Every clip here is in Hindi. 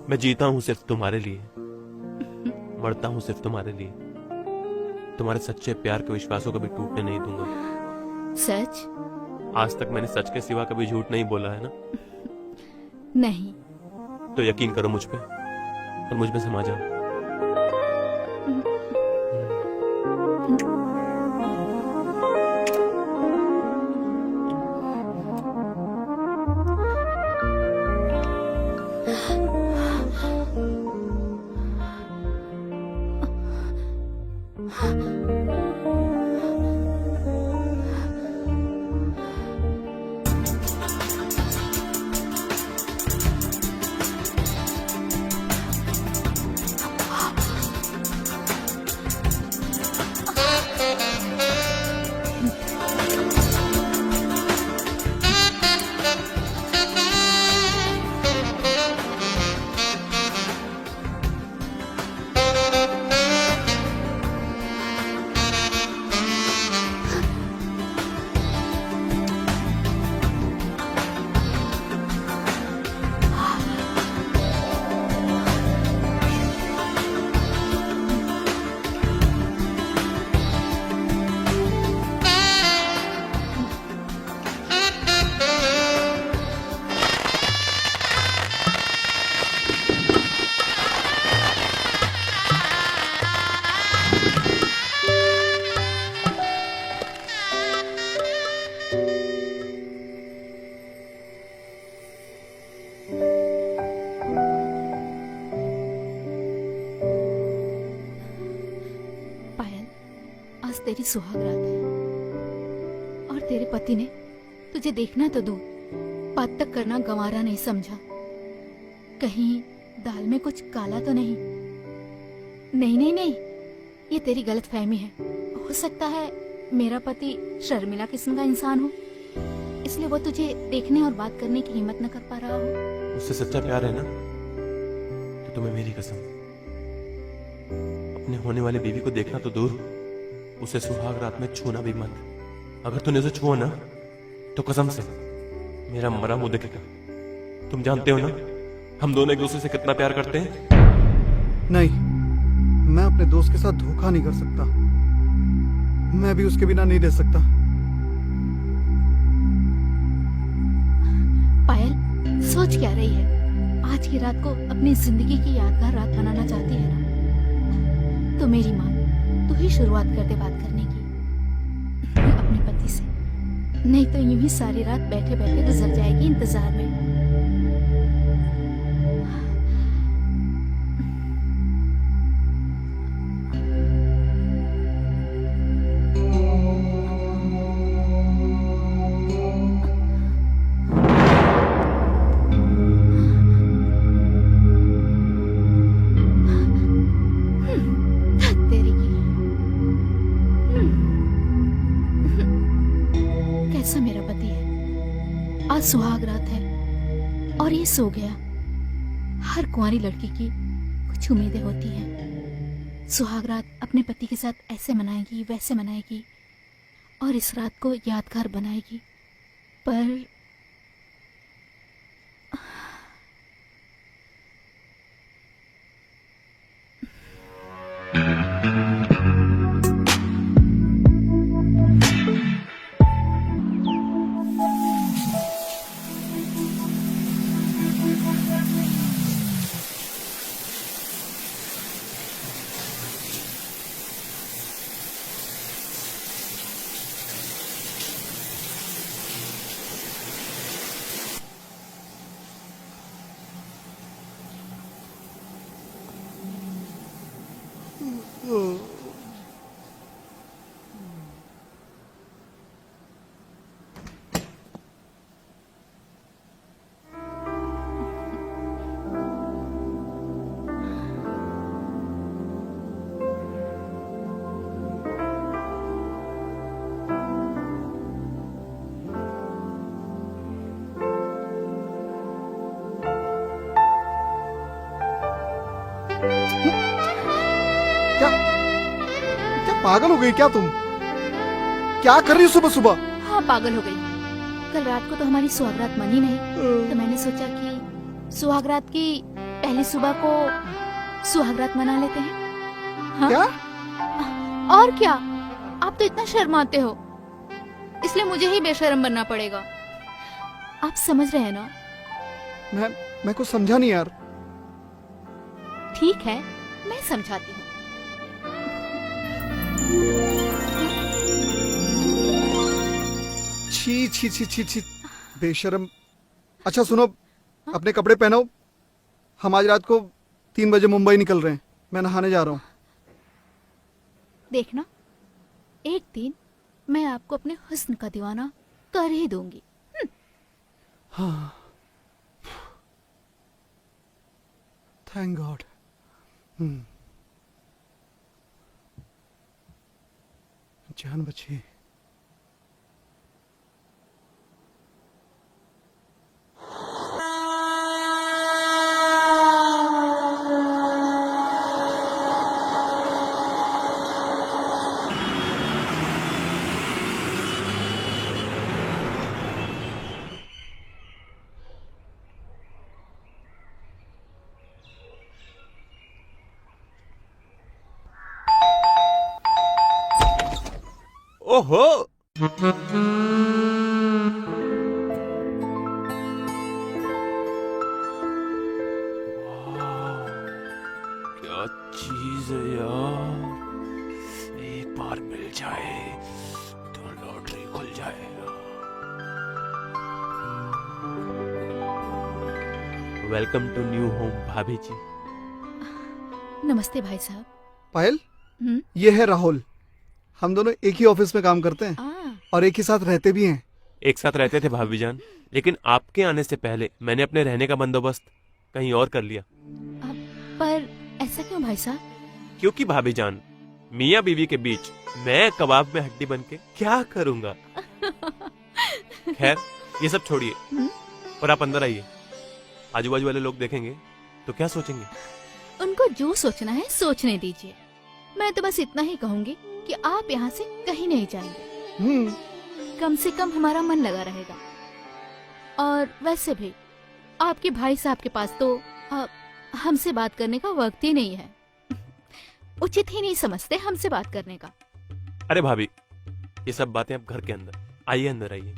मैं जीता हूं सिर्फ तुम्हारे लिए, मरता हूं सिर्फ तुम्हारे लिए। तुम्हारे सच्चे प्यार के विश्वासों को भी टूटने नहीं दूंगा। सच? आज तक मैंने सच के सिवा कभी झूठ नहीं बोला है ना? नहीं। तो यकीन करो मुझ पे और मुझ में समा जाओ। तेरी सुहाग रात है और तेरे पति ने तुझे देखना तो दो, बात तक करना गंवारा नहीं समझा। कहीं दाल में कुछ काला तो नहीं? नहीं नहीं नहीं, ये तेरी गलतफहमी है। हो सकता है मेरा पति शर्मिला किस्म का इंसान हो, इसलिए वो तुझे देखने और बात करने की हिम्मत न कर पा रहा हो। उससे सच्चा प्यार है ना तो तुम्हें मेरी कसम, अपने होने वाली बीवी को देखना तो दूर, उसे सुहाग रात में छूना भी मत। अगर तूने उसे छुआ ना तो कसम से मेरा मरा मुंह दिखेगा। तुम जानते हो ना हम दोनों एक दूसरे से कितना प्यार करते हैं। नहीं, मैं अपने दोस्त के साथ धोखा नहीं कर सकता। मैं भी उसके बिना नहीं रह सकता। पायल, सोच क्या रही है? आज की रात को अपनी जिंदगी की यादगार रात बनाना चाहती है ना? तो मेरी माँ, तू ही शुरुआत कर दे बात करने की अपने पति से, नहीं तो यूं ही सारी रात बैठे बैठे गुजर जाएगी इंतजार में। कैसा मेरा पति है। आज सुहाग रात है और ये सो गया। हर कुंवारी लड़की की कुछ उम्मीदें होती हैं। सुहाग रात अपने पति के साथ ऐसे मनाएगी, वैसे मनाएगी और इस रात को यादगार बनाएगी, पर पागल हो गई क्या तुम? क्या कर रही हो सुबह सुबह? हाँ, पागल हो गई। कल रात को तो हमारी सुहागरात मनी नहीं, तो मैंने सोचा कि सुहागरात की पहली सुबह को सुहागरात मना लेते हैं। हाँ? क्या? और क्या, आप तो इतना शर्माते हो, इसलिए मुझे ही बेशर्म बनना पड़ेगा। आप समझ रहे हैं ना? मैं कुछ समझा नहीं यार। ठीक है, मैं समझाती हूँ। छी छी छी छी छी, बेशर्म। अच्छा सुनो, अपने कपड़े पहनो, हम आज रात को 3 बजे मुंबई निकल रहे हैं। मैं नहाने जा रहा हूँ। देखना, एक दिन मैं आपको अपने हुस्न का दीवाना कर ही दूंगी। Thank God. जान बची। ओहो, क्या चीज है यार, एक बार मिल जाए तो लॉटरी खुल जाएगा। वेलकम टू न्यू होम भाभी जी। नमस्ते भाई साहब। पायल, हम्म? ये है राहुल। हम दोनों एक ही ऑफिस में काम करते हैं और एक ही साथ रहते भी हैं। एक साथ रहते थे भाभी जान, लेकिन आपके आने से पहले मैंने अपने रहने का बंदोबस्त कहीं और कर लिया। पर ऐसा क्यों भाई साहब? क्योंकि भाभी जान, मियाँ बीवी के बीच मैं कबाब में हड्डी बन के क्या करूंगा। खैर, ये सब छोड़िए हम्म? और आप अंदर आइए। आजू बाजू वाले लोग देखेंगे तो क्या सोचेंगे? उनको जो सोचना है सोचने दीजिए। मैं तो बस इतना ही कहूंगी कि आप यहाँ से कहीं नहीं जाएंगे। कम से कम हमारा मन लगा रहेगा। और वैसे भी आपके भाई साहब के पास तो हमसे बात करने का वक्त ही नहीं है। उचित ही नहीं समझते हमसे बात करने का। अरे भाभी, ये सब बातें अब घर के अंदर। आइए अंदर आइए।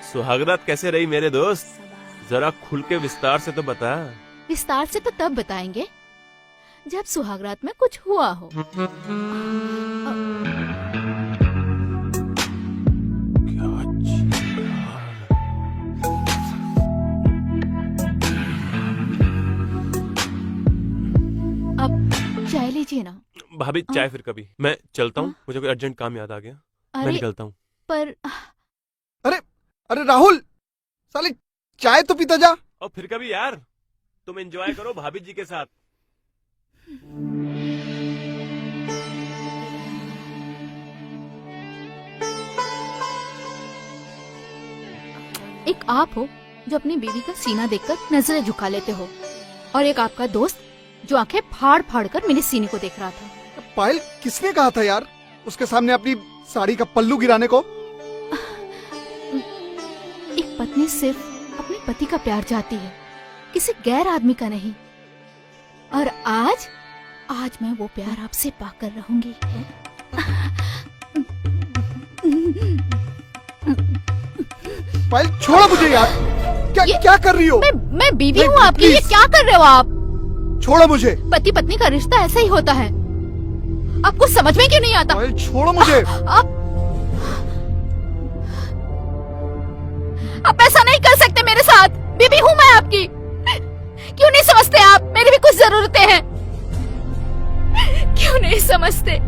सुहागरात कैसे रही मेरे दोस्त? जरा खुल के विस्तार से तो बता। विस्तार से तो तब बताएंगे जब सुहागरात में कुछ हुआ हो। क्या अब चाय लीजिए ना। भाभी, चाय फिर कभी। मैं चलता हूँ, मुझे कोई अर्जेंट काम याद आ गया। मैं अरे निकलता हूँ। पर अरे राहुल, साले चाय तो पीता जा। और फिर कभी यार, तुम एंजॉय करो भाभी जी के साथ। एक आप हो जो अपनी बीवी का सीना देखकर नजरें झुका लेते हो, और एक आपका दोस्त जो आंखें फाड़ फाड़ कर मेरे सीने को देख रहा था। पायल, किसने कहा था यार उसके सामने अपनी साड़ी का पल्लू गिराने को? एक पत्नी सिर्फ अपने पति का प्यार चाहती है, किसी गैर आदमी का नहीं। और आज मैं वो प्यार आपसे पाकर रहूंगी। पायल, छोड़ो मुझे यार। क्या कर रही हो? मैं बीवी हूँ आपकी। ये प्लीज। क्या कर रहे हो आप? छोड़ो मुझे। पति पत्नी का रिश्ता ऐसा ही होता है, आपको समझ में क्यों नहीं आता? पायल, छोड़ो मुझे। आप ऐसा नहीं कर सकते मेरे साथ। बीवी हूँ मैं आपकी। क्यों नहीं समझते आप? मेरी भी कुछ जरूरतें हैं। क्यों नहीं समझते?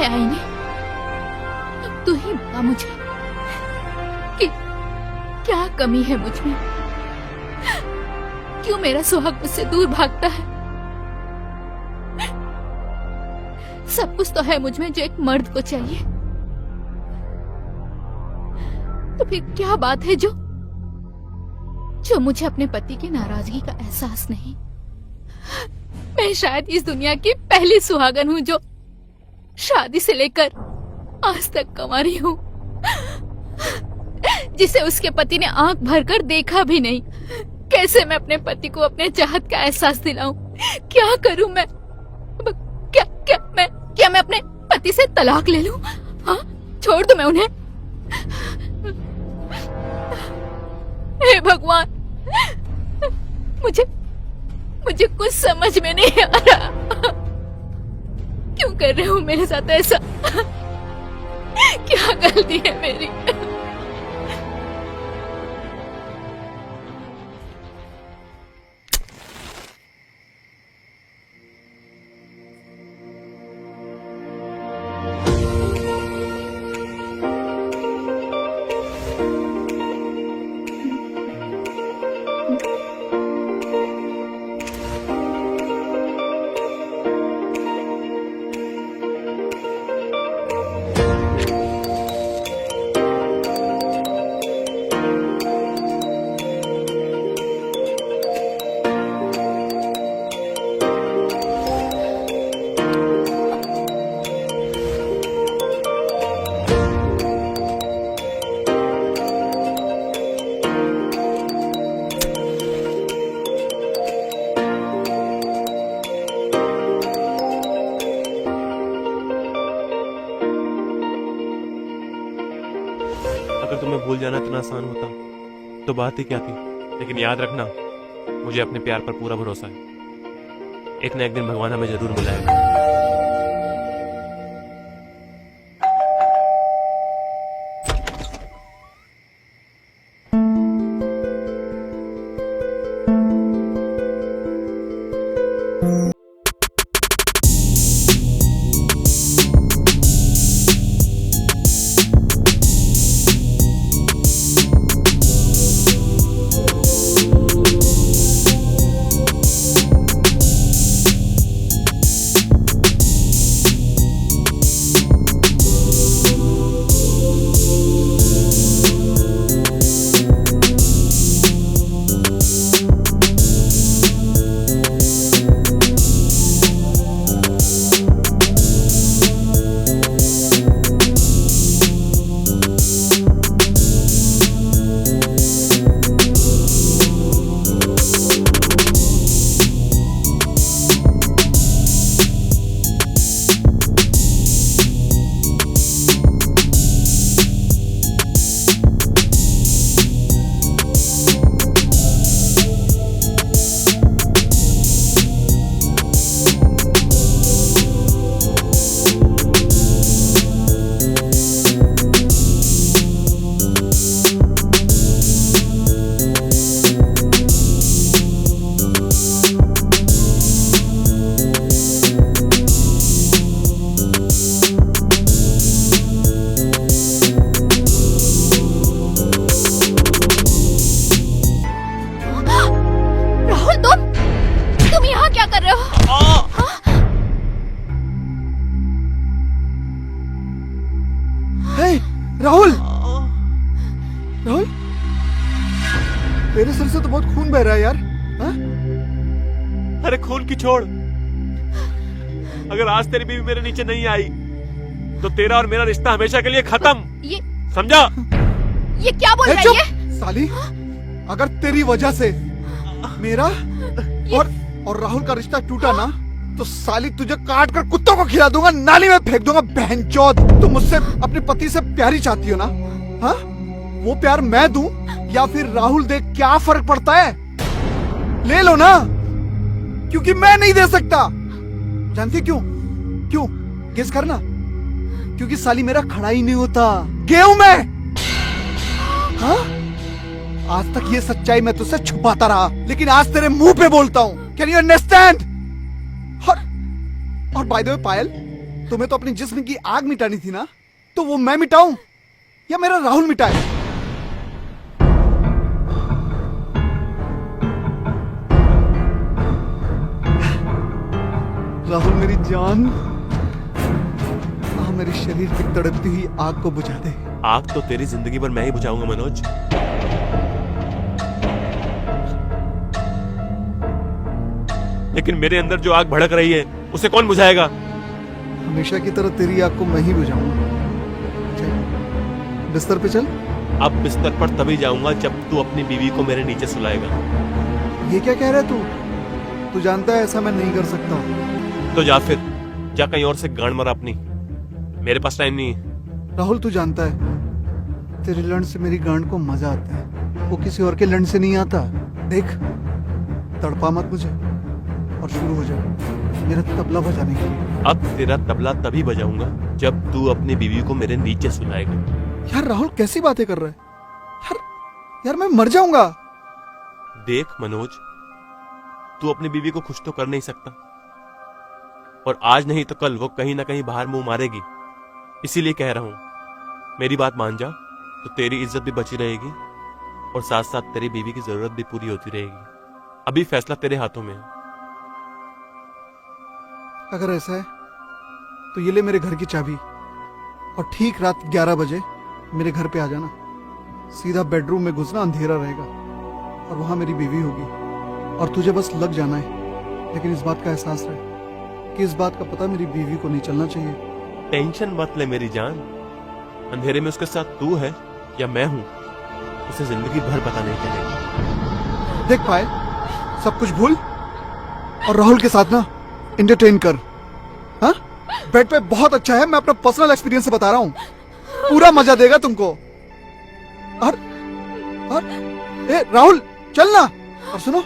आईने, तू ही बता मुझे क्या कमी है मुझ में? क्यों मेरा सुहाग मुझसे दूर भागता है? सब कुछ तो है मुझ में जो एक मर्द को चाहिए। तो फिर क्या बात है जो मुझे अपने पति की नाराजगी का एहसास नहीं? मैं शायद इस दुनिया की पहली सुहागन हूं जो शादी से लेकर आज तक कंवारी हूं, जिसे उसके पति ने आंख भरकर देखा भी नहीं। कैसे मैं अपने पति को अपने चाहत का एहसास दिलाऊं? क्या करूं मैं? क्या मैं अपने पति से तलाक ले लूं? हाँ, छोड़ दूं मैं उन्हें? हे भगवान, मुझे कुछ समझ में नहीं आ रहा। क्यों कर रहे हो मेरे साथ ऐसा? क्या गलती है मेरी? अगर तुम्हें भूल जाना इतना आसान होता तो बात ही क्या थी। लेकिन याद रखना, मुझे अपने प्यार पर पूरा भरोसा है। एक न एक दिन भगवान हमें जरूर मिलाएगा। राहुल, राहुल, तेरे सर से तो बहुत खून बह रहा है यार। हा? अरे खून की छोड़, अगर आज तेरी बीवी मेरे नीचे नहीं आई तो तेरा और मेरा रिश्ता हमेशा के लिए खत्म। ये समझा? ये क्या बोल रही है? साली, अगर तेरी वजह से मेरा और राहुल का रिश्ता टूटा ना तो साली तुझे काट कर कुत्तों को खिला दूंगा, नाली में फेंक दूंगा। बहनचोद, तुम मुझसे अपने पति से प्यार ही चाहती हो ना? हाँ, वो प्यार मैं दूं या फिर राहुल दे, क्या फर्क पड़ता है? ले लो ना, क्योंकि मैं नहीं दे सकता। जानती क्यों? क्यों? गेस करना। क्योंकि साली मेरा खड़ा ही नहीं होता, गेहूं मैं। हाँ, आज तक ये सच्चाई मैं तुझसे छुपाता रहा, लेकिन आज तेरे मुंह पे बोलता हूं। Can you understand? और बाय द वे पायल, तुम्हें तो अपनी जिस्म की आग मिटानी थी ना, तो वो मैं मिटाऊं या मेरा राहुल मिटाए? राहुल मेरी जान, मेरे शरीर की तड़पती हुई आग को बुझा दे। आग तो तेरी जिंदगी भर मैं ही बुझाऊंगा मनोज। लेकिन मेरे अंदर जो आग भड़क रही है उसे कौन बुझाएगा? हमेशा की तरह तेरी आग को मैं ही बुझाऊंगा। चल बिस्तर पे चल। अब बिस्तर पर तभी जाऊंगा जब तू अपनी बीवी को मेरे नीचे सुलाएगा। ये क्या कह रहा है तू? तू जानता है ऐसा मैं नहीं कर सकता। तो जा फिर, जा कहीं और से गांड मरा अपनी, मेरे पास टाइम नहीं है। राहुल तू जानता है तेरे लड़ से मेरी गांड को मजा आता है, वो किसी और के लड़ से नहीं आता। देख तड़पा मत मुझे और शुरू हो जाए मेरा तबला बजाने के लिए। अब तेरा तबला तभी बजाऊंगा जब तू अपनी बीवी को मेरे नीचे सुलाएगा। यार राहुल कैसी बातें कर रहा है यार? यार मैं मर जाऊंगा। देख मनोज, तू अपनी बीवी को खुश तो कर नहीं सकता, और आज नहीं तो कल वो कहीं ना कहीं बाहर मुंह मारेगी। इसीलिए कह रहा हूं, मेरी बात मान जा तो तेरी इज्जत भी बची रहेगी और साथ साथ तेरी बीवी की जरूरत भी पूरी होती रहेगी। अभी फैसला तेरे हाथों में है। अगर ऐसा है तो ये ले मेरे घर की चाबी और ठीक रात 11 बजे मेरे घर पे आ जाना। सीधा बेडरूम में घुसना, अंधेरा रहेगा और वहां मेरी बीवी होगी और तुझे बस लग जाना है। लेकिन इस बात का एहसास रहे कि इस बात का पता मेरी बीवी को नहीं चलना चाहिए। टेंशन मत ले मेरी जान, अंधेरे में उसके साथ तू है या मैं हूं उसे जिंदगी भर पता नहीं चलेगा। देख पाए सब कुछ भूल और राहुल के साथ ना एंटरटेन कर। हाँ बेड पे बहुत अच्छा है, मैं अपना पर्सनल एक्सपीरियंस से बता रहा हूँ, पूरा मजा देगा तुमको। और ए राहुल चल ना, और सुनो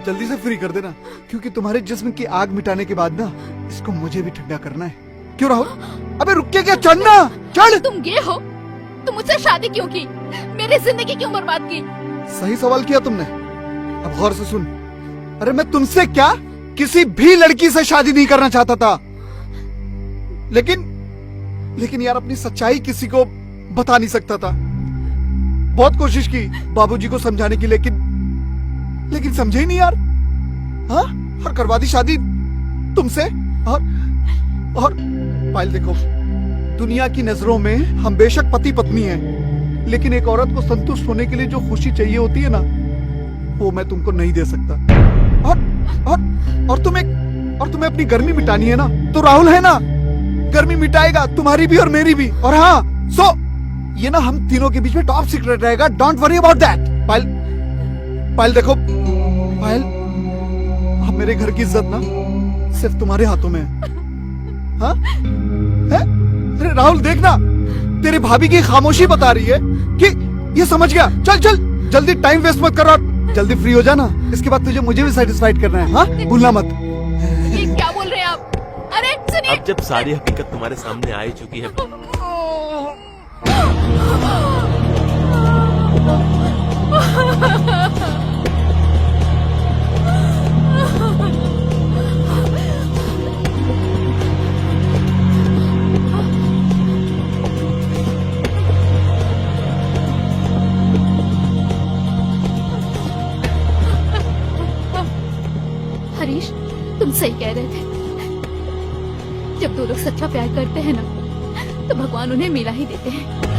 जल्दी से फ्री कर देना क्योंकि तुम्हारे जिस्म की आग मिटाने के बाद ना इसको मुझे भी ठंडा करना है। क्यों राहुल? अबे रुक के क्या, चढ़ना चढ़। तुम गे हो, तुम मुझसे शादी क्यों की? मेरी जिंदगी क्यों बर्बाद की? सही सवाल किया तुमने, अब गौर से सुन। अरे मैं तुमसे क्या, किसी भी लड़की से शादी नहीं करना चाहता था, लेकिन यार अपनी सच्चाई किसी को बता नहीं सकता था। बहुत कोशिश की बाबूजी को समझाने की, लेकिन समझे ही नहीं यार। हाँ और करवा दी शादी तुमसे। और पायल देखो, दुनिया की नजरों में हम बेशक पति पत्नी हैं, लेकिन एक औरत को संतुष्ट होने के लिए जो खुशी चाहिए होती है ना, वो मैं तुमको नहीं दे सकता। और तुम्हें अपनी गर्मी मिटानी है ना, तो राहुल है ना, गर्मी मिटाएगा तुम्हारी भी और मेरी भी। और हाँ ये ना हम तीनों के बीच में टॉप सीक्रेट रहेगा, डोंट वरी अबाउट दैट। पायल देखो पायल, अब मेरे घर की इज्जत ना सिर्फ तुम्हारे हाथों में है। हाँ है? अरे राहुल देखना, तेरे भाभी की खामोशी बता रही है कि ये समझ गया। चल जल्दी टाइम वेस्ट मत कर और जल्दी फ्री हो जाना, इसके बाद तुझे मुझे भी सेटिस्फाइड करना है। हाँ भूलना मत। ये क्या बोल रहे हैं आप? अरे सुनिए। अब जब सारी हकीकत तुम्हारे सामने आ ही चुकी है, हरीश तुम सही कह रहे थे, जब दो लोग सच्चा प्यार करते हैं ना तो भगवान उन्हें मिला ही देते हैं।